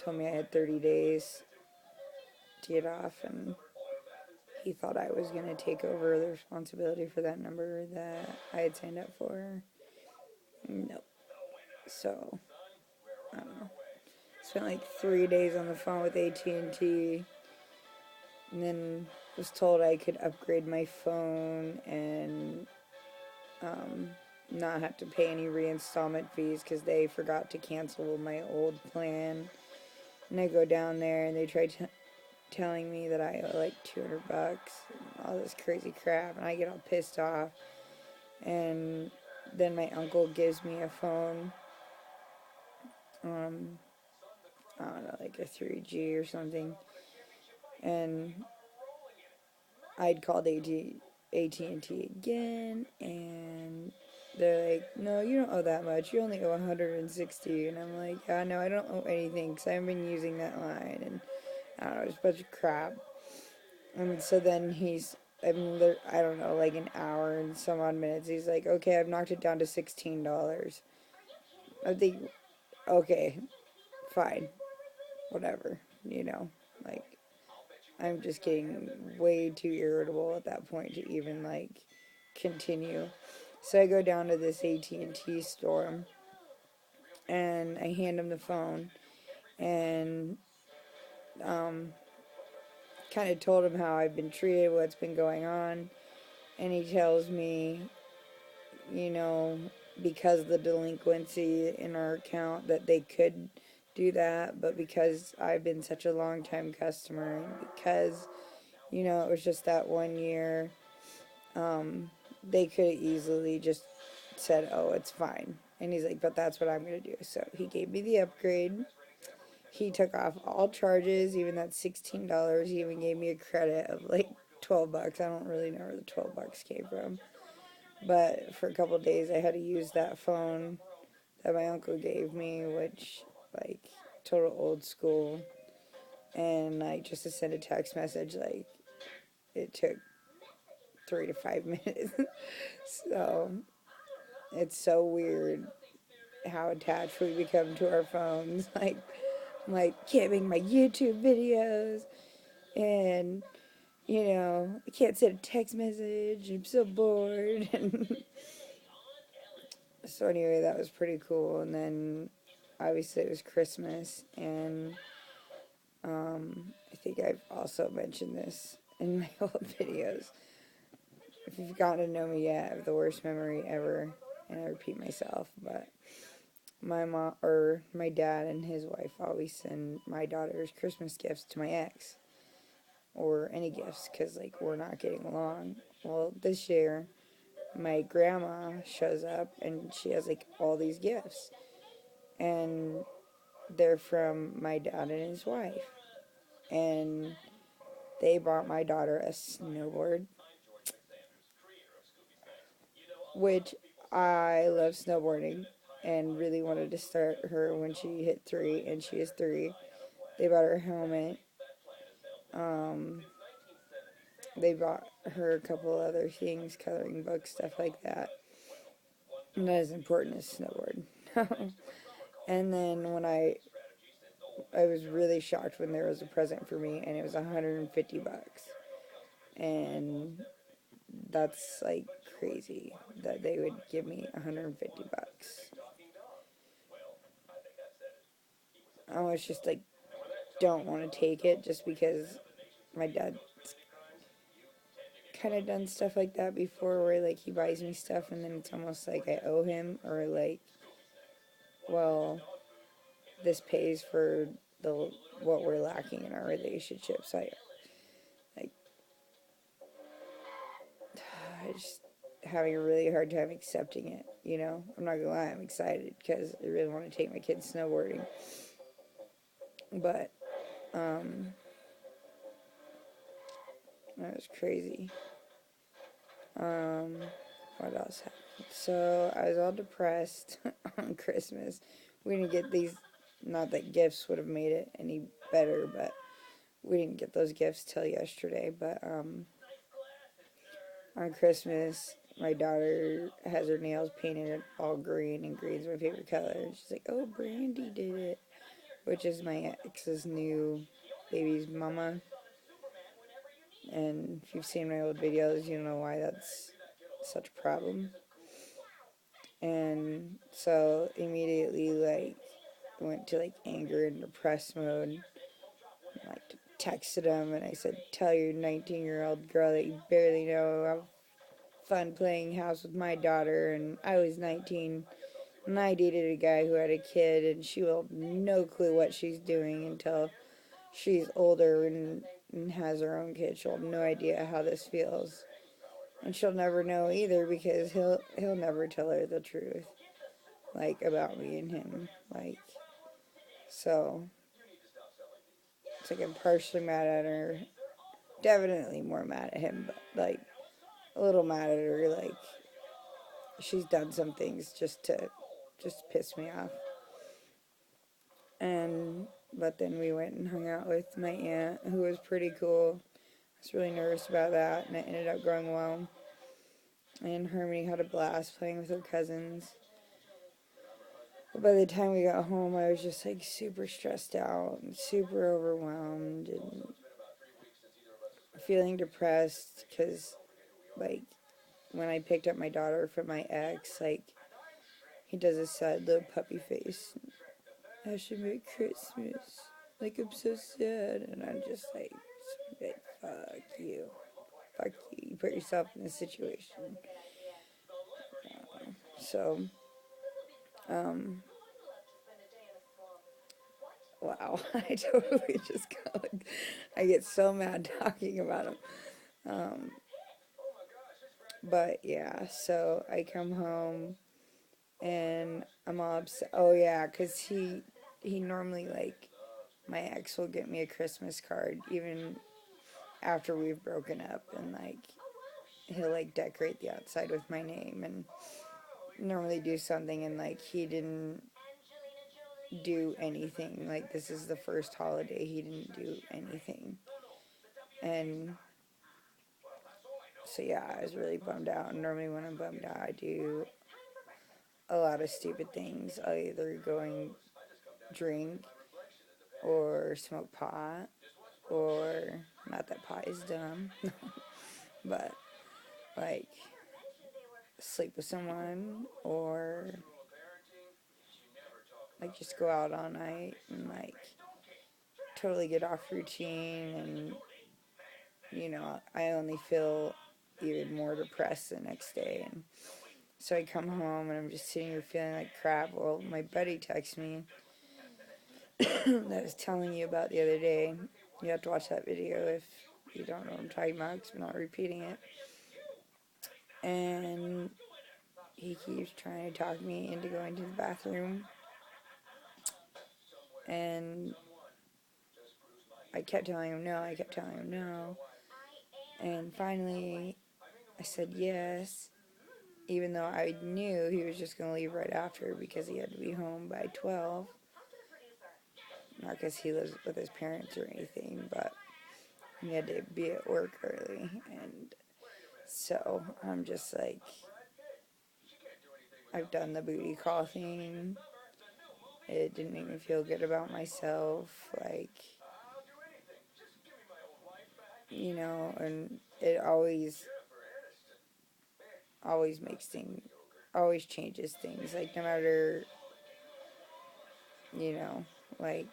told me I had 30 days to get off, and he thought I was going to take over the responsibility for that number that I had signed up for. Nope. So, I don't know. Spent like 3 days on the phone with AT&T, and then was told I could upgrade my phone and um, not have to pay any reinstallment fees because they forgot to cancel my old plan. And I go down there and they try telling me that I owe like $200 and all this crazy crap, and I get all pissed off. And then my uncle gives me a phone, um, I don't know, like a 3G or something, and I'd called AT&T again, and they're like, no, you don't owe that much. You only owe 160. And I'm like, yeah, no, I don't owe anything because I haven't been using that line. And I don't know, it's a bunch of crap. And so then I don't know, like an hour and some odd minutes. He's like, okay, I've knocked it down to $16. I think, okay, fine, whatever, like, I'm just getting way too irritable at that point to even like continue. So I go down to this AT&T store and I hand him the phone and um, kind of told him how I've been treated, what's been going on, and he tells me, you know, because of the delinquency in our account that they could do that, but because I've been such a long time customer and because it was just that 1 year. They could have easily just said, oh, it's fine. And he's like, but that's what I'm going to do. So he gave me the upgrade. He took off all charges, even that $16. He even gave me a credit of like $12. I don't really know where the $12 came from. But for a couple of days, I had to use that phone that my uncle gave me, which, like, total old school. And, like, just to send a text message, like, it took 3 to 5 minutes. So it's so weird how attached we become to our phones. Like, I'm like, can't make my YouTube videos, and I can't send a text message. I'm so bored. So anyway, that was pretty cool. And then obviously it was Christmas, and I think I've also mentioned this in my old videos. If you've gotten to know me yet, I have the worst memory ever, and I repeat myself, but my mom or my dad and his wife always send my daughter's Christmas gifts to my ex, or any gifts, because like we're not getting along. Well, this year my grandma shows up and she has like all these gifts, and they're from my dad and his wife, and they bought my daughter a snowboard, which I love snowboarding and really wanted to start her when she hit 3, and she is 3. They bought her a helmet. Um, they bought her a couple other things, coloring books, stuff like that. Not as important as snowboard. And then I was really shocked when there was a present for me, and it was $150, and that's like crazy that they would give me $150. I was just like, don't want to take it just because my dad kind of done stuff like that before, where like he buys me stuff and then it's almost like I owe him, or like, well, this pays for the what we're lacking in our relationship. So like I just having a really hard time accepting it. I'm not gonna lie, I'm excited because I really want to take my kids snowboarding, but that was crazy. Um, what else happened? So I was all depressed on Christmas. We didn't get these. Not that gifts would have made it any better, but we didn't get those gifts till yesterday. But on Christmas, my daughter has her nails painted all green, and green's my favorite color. And she's like, "Oh, Brandy did it." which is my ex's new baby's mama. And if you've seen my old videos, you know why that's such a problem. And so immediately, like, went to like anger and depressed mode. And, like, texted him and I said, "Tell your 19-year-old girl that you barely know have fun playing house with my daughter." And I was 19 and I dated a guy who had a kid, and she will have no clue what she's doing until she's older and has her own kid. She'll have no idea how this feels. And she'll never know either because he'll never tell her the truth, like, about me and him. Like, so it's like I'm partially mad at her. Definitely more mad at him, but like a little mad at her. Like, she's done some things just to piss me off. And but then we went and hung out with my aunt, who was pretty cool. I was really nervous about that, and it ended up going well. And Harmony had a blast playing with her cousins. But by the time we got home, I was just like super stressed out and super overwhelmed and feeling depressed because, like, when I picked up my daughter from my ex, like, he does a sad little puppy face. I should make Christmas. Like, I'm so sad. And I'm just like, fuck you. Fuck you. You put yourself in this situation. So, um, wow. I totally just got, like, I get so mad talking about him. Um, but yeah, so I come home and I'm all upset. Oh yeah, because he normally, like, my ex will get me a Christmas card even after we've broken up, and like he'll like decorate the outside with my name and normally do something, and like he didn't do anything. Like, this is the first holiday he didn't do anything. And so yeah, I was really bummed out. And normally when I'm bummed out, I do a lot of stupid things. I'll either go and drink or smoke pot, or, not that pot is dumb, but like sleep with someone, or like just go out all night and like totally get off routine. And I only feel even more depressed the next day. And so I come home and I'm just sitting here feeling like crap. Well, my buddy texts me that I was telling you about the other day. You have to watch that video if you don't know what I'm talking about, because I'm not repeating it. And he keeps trying to talk me into going to the bathroom. And I kept telling him no, I kept telling him no. And finally, I said yes, even though I knew he was just going to leave right after because he had to be home by 12. Not because he lives with his parents or anything, but he had to be at work early. And so I'm just like, I've done the booty call thing. It didn't make me feel good about myself. Like, and it always makes things, always changes things. Like, no matter, like,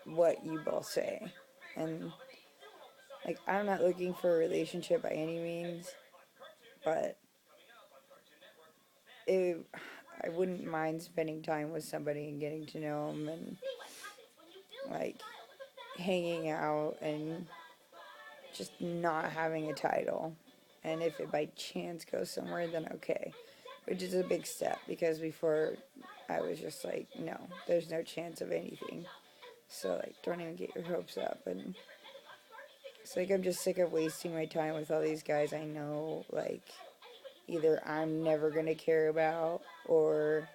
what you both say. And, like, I'm not looking for a relationship by any means, but I wouldn't mind spending time with somebody and getting to know them and, like, hanging out and just not having a title. And if it by chance goes somewhere, then okay. Which is a big step, because before I was just like, no, there's no chance of anything. So, like, don't even get your hopes up. And it's like I'm just sick of wasting my time with all these guys I know, like, either I'm never going to care about, or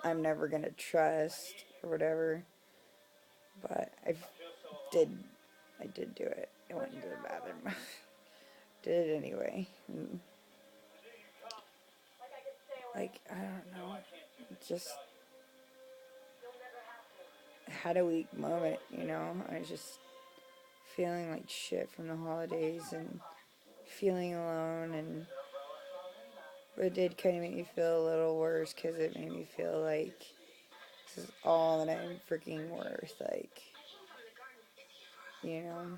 I'm never going to trust, or whatever. But did I did do it. I went into the bathroom. Did it anyway. like, I don't know, just had a weak moment, you know? I was just feeling like shit from the holidays and feeling alone, and it did kind of make me feel a little worse because it made me feel like this is all that I'm freaking worth. Like, you know,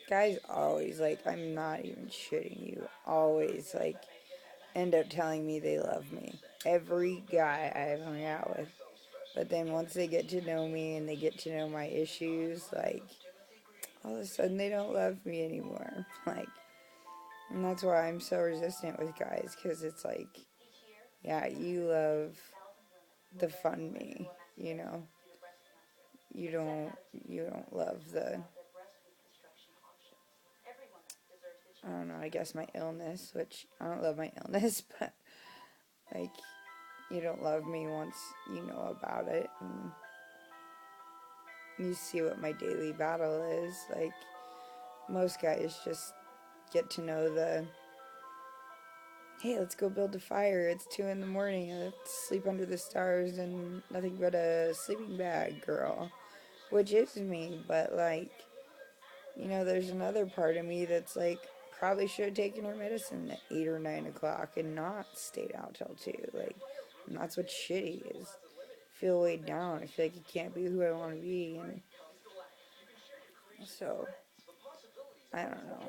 guys always, like, I'm not even shitting you, always, like, end up telling me they love me. Every guy I've hung out with. But then once they get to know me and they get to know my issues, like, all of a sudden they don't love me anymore. Like, and that's why I'm so resistant with guys, because it's like, yeah, you love the fun me, you know. You don't you don't love the, I don't know, I guess my illness, which I don't love my illness, but like, you don't love me once you know about it and you see what my daily battle is. Like, most guys just get to know the, hey, let's go build a fire. It's 2 in the morning. Let's sleep under the stars and nothing but a sleeping bag, girl. Which is me, but like, you know, there's another part of me that's like, probably should have taken her medicine at 8 or 9 o'clock and not stayed out till 2. Like, and that's what's shitty is I feel weighed down. I feel like I can't be who I want to be. And so, I don't know.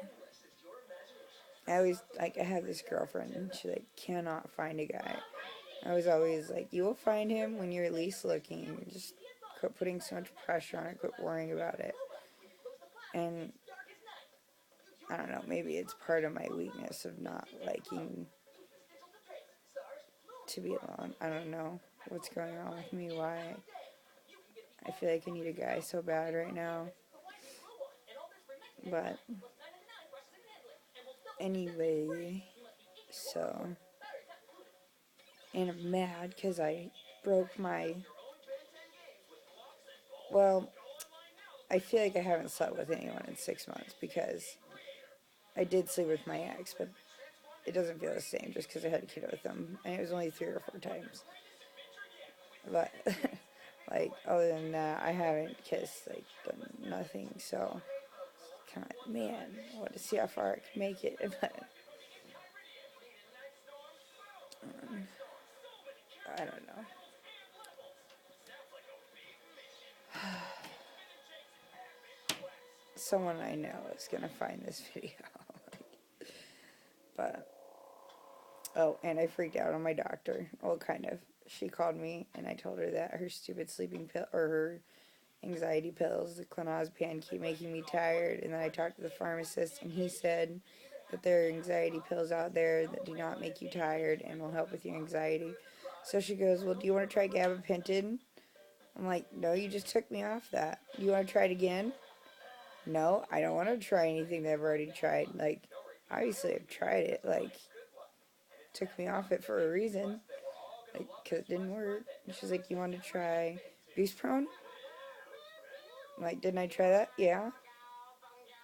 I always, like, I have this girlfriend and she, like, cannot find a guy. I was always like, you will find him when you're least looking. Just quit putting so much pressure on it. Quit worrying about it. And I don't know, maybe it's part of my weakness of not liking to be alone. I don't know what's going on with me, why I feel like I need a guy so bad right now. But anyway, so, and I'm mad because I broke my, well, I feel like I haven't slept with anyone in 6 months because I did sleep with my ex, but it doesn't feel the same just because I had a kid with him, and it was only 3 or 4 times. But like, other than that, I haven't kissed, like, done nothing. So kind of like, man, I want to see how far I can make it. But um, I don't know. Someone I know is gonna find this video. But oh, and I freaked out on my doctor. Well, kind of. She called me and I told her that her stupid sleeping pill or her anxiety pills, the clonazepam, keep making me tired. And then I talked to the pharmacist and he said that there are anxiety pills out there that do not make you tired and will help with your anxiety. So she goes, well, do you want to try gabapentin? I'm like, no, you just took me off that. You want to try it again? No, I don't want to try anything that I've already tried. Like, obviously I've tried it. Like, took me off it for a reason. Like, because it didn't work. And she's like, you want to try Boost Prone? I'm like, didn't I try that? Yeah.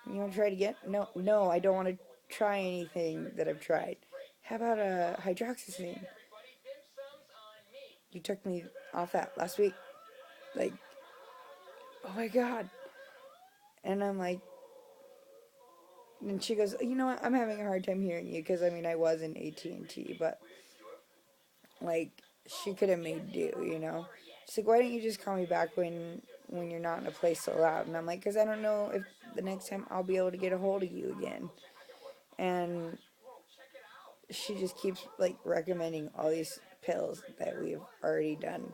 You want to try it again? No, no, I don't want to try anything that I've tried. How about a hydroxyzine? You took me off that last week. Like, oh my god. And I'm like, and she goes, you know what? I'm having a hard time hearing you because I mean I was in AT&T, but like she could have made do, you know. She's like, why don't you just call me back when you're not in a place so loud? And I'm like, because I don't know if the next time I'll be able to get a hold of you again. And she just keeps like recommending all these pills that we've already done.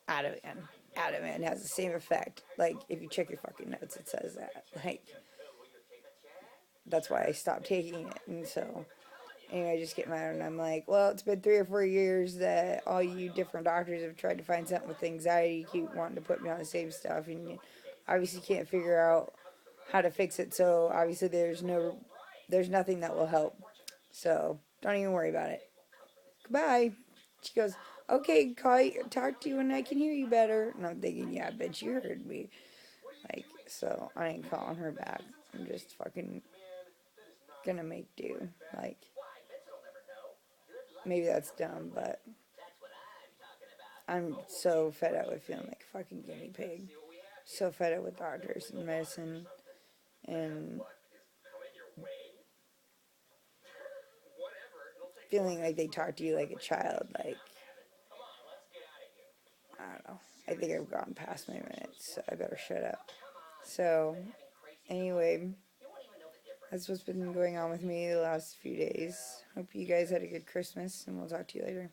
Ativan. Ativan has the same effect. Like, if you check your fucking notes, it says that. Like, that's why I stopped taking it. And so, anyway, I just get mad and I'm like, well, it's been 3 or 4 years that all you different doctors have tried to find something with anxiety. You keep wanting to put me on the same stuff, and you obviously can't figure out how to fix it. So, obviously, there's nothing that will help. So, don't even worry about it. Goodbye. She goes, okay, talk to you when I can hear you better. And I'm thinking, yeah, I bet you heard me. Like, so I ain't calling her back. I'm just fucking gonna make do. Like, maybe that's dumb, but I'm so fed up with feeling like a fucking guinea pig. So fed up with doctors and medicine and feeling like they talk to you like a child. Like, I don't know. I think I've gone past my minutes, so I better shut up. So, anyway, that's what's been going on with me the last few days. Hope you guys had a good Christmas, and we'll talk to you later.